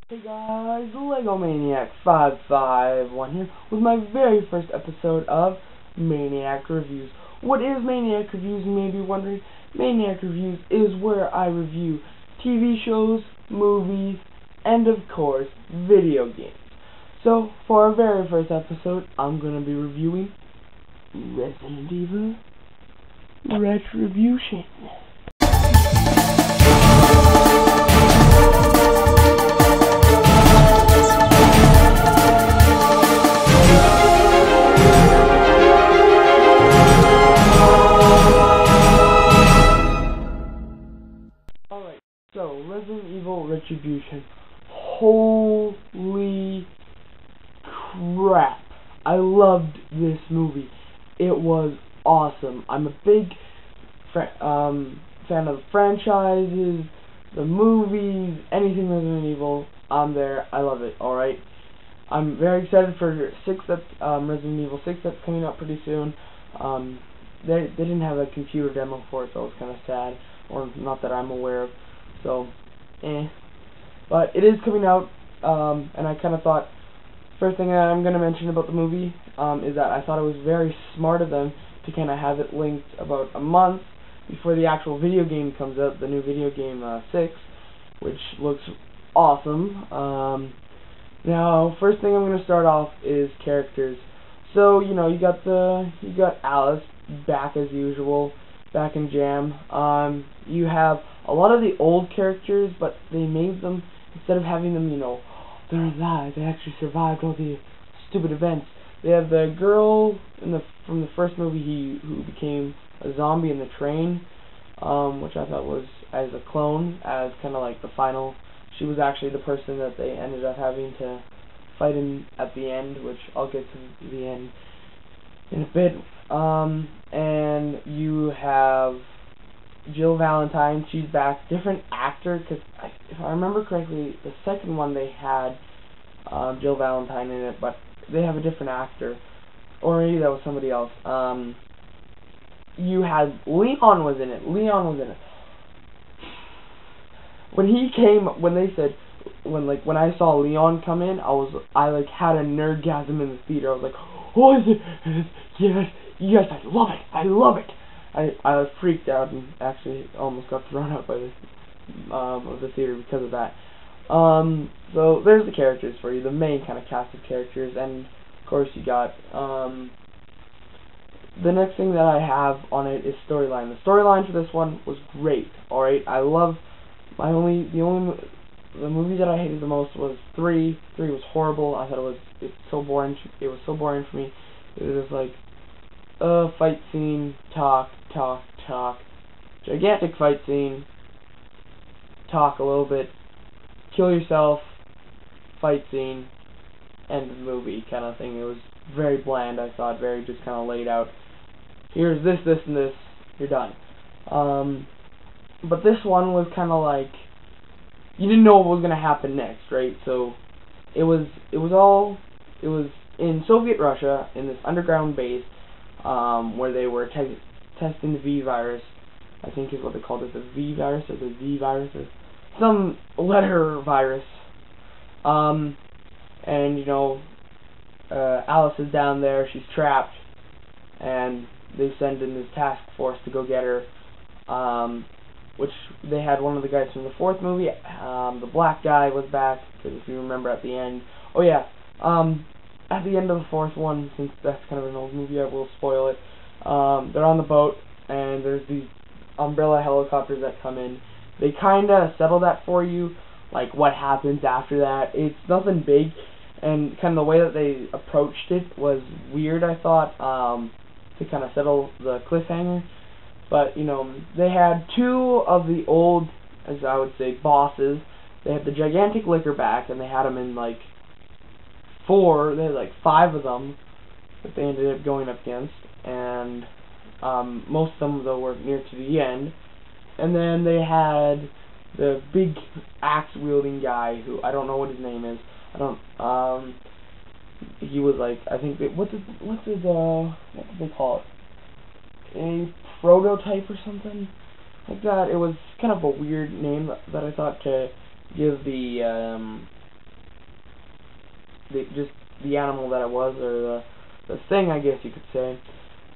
Hey guys, Lego Maniac 551 here with my very first episode of Maniac Reviews. What is Maniac Reviews, you may be wondering? Maniac Reviews is where I review TV shows, movies, and of course, video games. So, for our very first episode, I'm going to be reviewing Resident Evil Retribution. Alright, so Resident Evil Retribution. Holy crap. I loved this movie. It was awesome. I'm a big fan of franchises, the movies, anything Resident Evil. I'm there. I love it, alright? I'm very excited for Resident Evil 6 that's coming out pretty soon. They didn't have a computer demo for it, so it was kind of sad. Or not that I'm aware of. So, But it is coming out, and I kind of thought, first thing I'm going to mention about the movie is that I thought it was very smart of them to kind of have it linked about a month before the actual video game comes out, the new video game 6, which looks awesome. Now, first thing I'm going to start off is characters. So, you know, you got Alice back as usual, back in Jam. You have a lot of the old characters, but they made them, instead of having them, you know, they're alive, they actually survived all the stupid events. They have the girl from the first movie who became a zombie in the train, which I thought was as a clone, as kind of like the final. She was actually the person that they ended up having to fight in at the end, which I'll get to the end in a bit. And you have Jill Valentine. She's back, different actor, because if I remember correctly, the second one they had Jill Valentine in it, but they have a different actor, or maybe that was somebody else. You had Leon was in it. When I saw Leon come in, I had a nerdgasm in the theater. I was like, what is it? Yes, I love it. I was freaked out and actually almost got thrown out by the theater because of that. So there's the characters for you, the main kind of cast of characters, and of course you got the next thing that I have on it is storyline. The storyline for this one was great. Alright, I love the movie that I hated the most was 3. 3 was horrible. I thought it's so boring. It was so boring for me. It was just like fight scene, talk, gigantic fight scene, talk a little bit, kill yourself, fight scene, end of the movie kind of thing. It was very bland, I thought, very just kind of laid out. Here's this, and this, you're done. But this one was kind of like, you didn't know what was going to happen next, right? So, it was in Soviet Russia, in this underground base, where they were testing the V virus, I think is what they called it, the V virus, or the Z virus, or some letter virus. And, you know, Alice is down there, she's trapped, and they send in this task force to go get her, which they had one of the guys from the 4th movie, the black guy was back, because if you remember at the end, oh yeah, at the end of the 4th one, since that's kind of an old movie, I will spoil it, they're on the boat, and there's these umbrella helicopters that come in. They kind of settle that for you, like what happens after that. It's nothing big, and kind of the way that they approached it was weird, I thought, to kind of settle the cliffhanger. But, you know, they had 2 of the old, as I would say, bosses. They had the gigantic liquor back, and they had them in, like, 4, they had, like, 5 of them that they ended up going up against, and most of them, though, were near to the end. And then they had the big axe-wielding guy, who, I don't know what his name is. He was, like, I think, what did they call it? A prototype or something like that. It was kind of a weird name that I thought to give the just the animal that it was, or the thing, I guess you could say.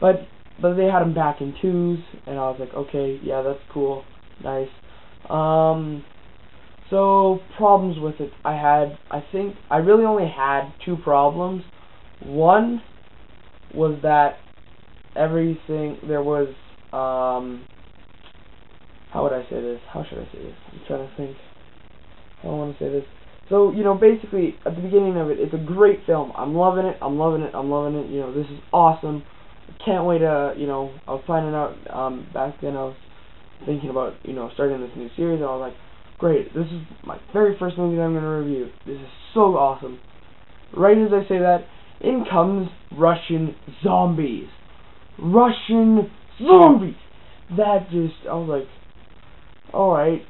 But they had them back in 2s, and I was like, okay, yeah, that's cool, nice. So problems with it, I think I really only had 2 problems. One was that everything, there was, how would I say this? How should I say this? I'm trying to think how I want to say this. So, basically, at the beginning of it, it's a great film. I'm loving it, I'm loving it, I'm loving it. This is awesome. I can't wait to, I was finding out, back then I was thinking about, starting this new series, and I was like, great, this is my very first movie that I'm going to review. This is so awesome. Right as I say that, in comes Russian zombies. Russian zombies! That just, I was like, alright,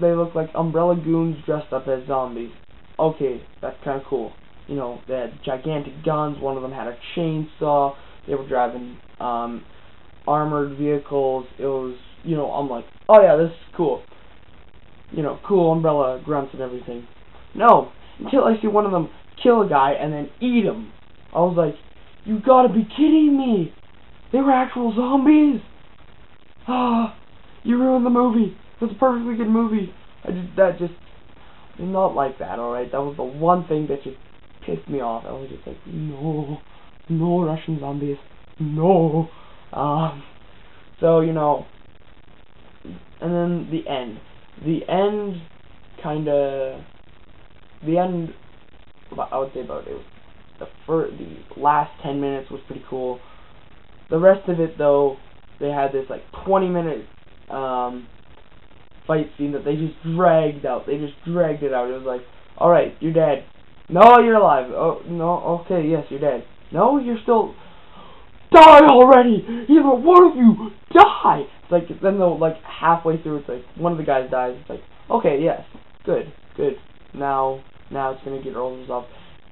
they look like Umbrella goons dressed up as zombies. Okay, that's kind of cool. They had gigantic guns, one of them had a chainsaw, they were driving, armored vehicles. It was, I'm like, oh yeah, this is cool. Cool Umbrella grunts and everything. No, until I see one of them kill a guy and then eat him. I was like, you gotta be kidding me! They were actual zombies! Ah, you ruined the movie. It's a perfectly good movie. I did not like that, alright? That was the one thing that just pissed me off. I was just like, no Russian zombies. No. So, and then the end. I would say about it. The last 10 minutes was pretty cool. The rest of it, though, they had this like 20-minute fight scene that they just dragged out. They just dragged it out. It was like, all right, you're dead. No, you're alive. Oh no, okay, yes, you're dead. No, you're still. Die already! Either one of you die! It's like, then though, like halfway through, it's like one of the guys dies. It's like, okay, yes, good. Now it's gonna get all resolved.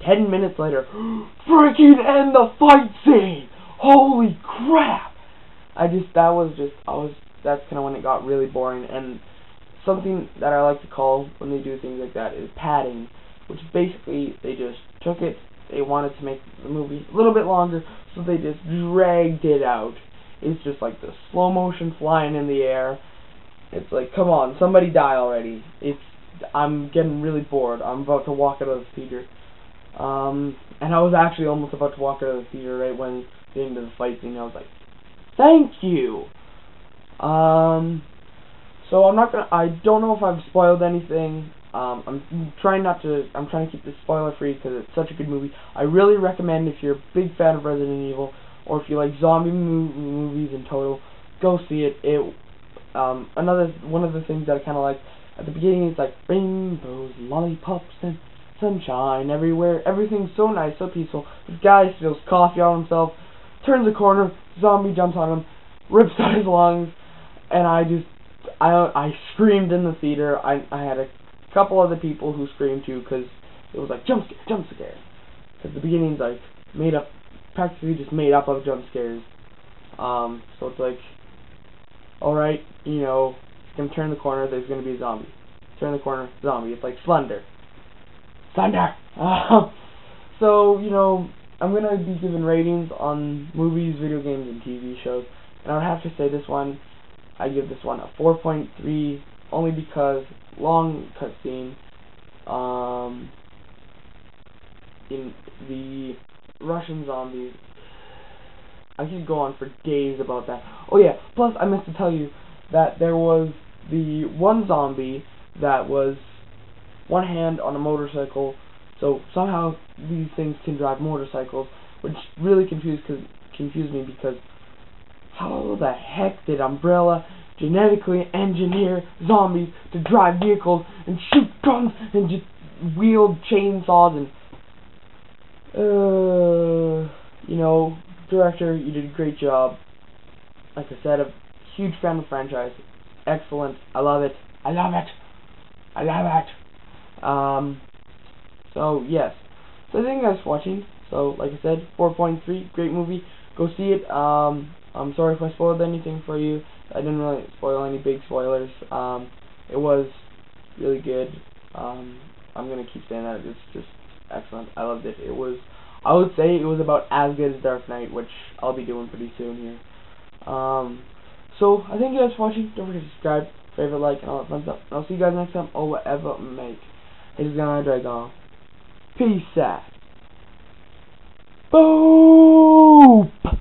10 minutes later, freaking end the fight scene! Holy crap! That's kind of when it got really boring. And something that I like to call when they do things like that is padding, which basically they just took it. They wanted to make the movie a little bit longer, so they just dragged it out. It's just like the slow motion flying in the air. It's like, come on, somebody die already. I'm getting really bored. I'm about to walk out of the theater. And I was actually almost about to walk out of the theater right when the end of the fight scene. I was like, thank you. So I don't know if I've spoiled anything. I'm trying to keep this spoiler free because it's such a good movie. I really recommend, if you're a big fan of Resident Evil, or if you like zombie movies in total, go see it. One of the things that I kind of like, at the beginning it's like, rainbows, lollipops, and sunshine everywhere. Everything's so nice, so peaceful. This guy spills coffee on himself, turns a corner, zombie jumps on him, rips out his lungs, and I screamed in the theater. I had a couple other people who screamed too, because it was like, jump scare. Because the beginning's like practically just made up of jump scares. So it's like, alright, it's gonna turn the corner, there's gonna be a zombie. Turn the corner, zombie. It's like Slender. So, I'm gonna be giving ratings on movies, video games, and TV shows. And I would have to say I give this one a 4.3, only because long cutscene. In the Russian zombies, I could go on for days about that. Oh yeah, plus I meant to tell you that there was the one zombie that was one hand on a motorcycle. So somehow these things can drive motorcycles, which really confused me, because how the heck did Umbrella genetically engineer zombies to drive vehicles and shoot guns and just wield chainsaws and director, you did a great job. Like I said, a huge fan of the franchise. Excellent. I love it. So yes. So thank you guys for watching. So like I said, 4.3, great movie. Go see it. I'm sorry if I spoiled anything for you. I didn't really spoil any big spoilers. It was really good. I'm gonna keep saying that. It's just excellent. I loved it. It was, I would say it was about as good as Dark Knight, which I'll be doing pretty soon here. So I thank you guys for watching. Don't forget to subscribe, favorite, like, and all that fun stuff. And I'll see you guys next time, or whatever make. It's gonna drag on. Peace out. Boop!